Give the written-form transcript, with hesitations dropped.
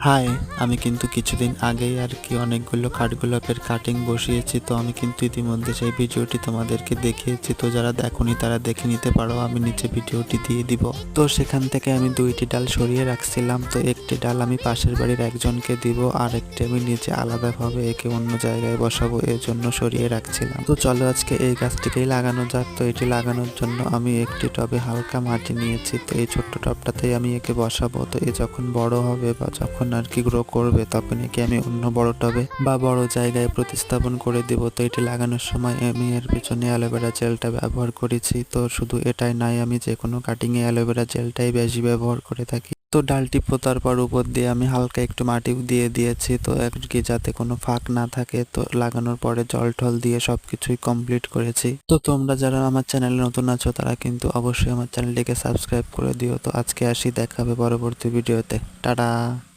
High, আমি কিন্তু কিছুদিন আগেই আর কি অনেকগুলো কাঠগোলাপের কাটিং বসিয়েছি। তো আমি কিন্তু ইতিমধ্যে সেই ভিডিওটি তোমাদেরকে দেখিয়েছি। তো যারা দেখোনি তারা দেখে নিতে পারো, আমি নিচে ভিডিওটি দিয়ে দিব। তো সেখান থেকে আমি দুইটি ডাল সরিয়ে রাখছিলাম। তো একটি ডাল আমি পাশের বাড়ির একজনকে দিব, আর একটি আমি নিচে আলাদাভাবে একে অন্য জায়গায় বসাবো, এর জন্য সরিয়ে রাখছিলাম। তো চলো আজকে এই গাছটিকেই লাগানো যাক। তো এটি লাগানোর জন্য আমি একটি টবে হালকা মাটি নিয়েছি। তো এই ছোট্ট টবটাতেই আমি একে বসাবো। তো এ যখন বড় হবে বা যখন আর কি গ্রো করবে, তখন একে আমি অন্য বড় টবে বা বড় জায়গায় প্রতিস্থাপন করে দেব। তো এটি লাগানোর সময় আমি এর পেছনে অ্যালোভেরা জেলটা ব্যবহার করেছি। তো শুধু এটাই নয়, আমি যে কোনো কাটিংয়ে অ্যালোভেরা জেলটাই বেশি ব্যবহার করে থাকি। তো ডালটি পোতার পর উপর দিয়ে আমি হালকা একটু মাটিও দিয়ে দিয়েছি, তো আর কি যাতে কোনো ফাঁক না থাকে। তো লাগানোর পরে জল টল দিয়ে সবকিছুই কমপ্লিট করেছি। তো তোমরা যারা আমার চ্যানেলে নতুন আছো তারা কিন্তু অবশ্যই আমার চ্যানেলটিকে সাবস্ক্রাইব করে দিও। তো আজকে আসি, দেখা হবে পরবর্তী ভিডিওতে। টাটা।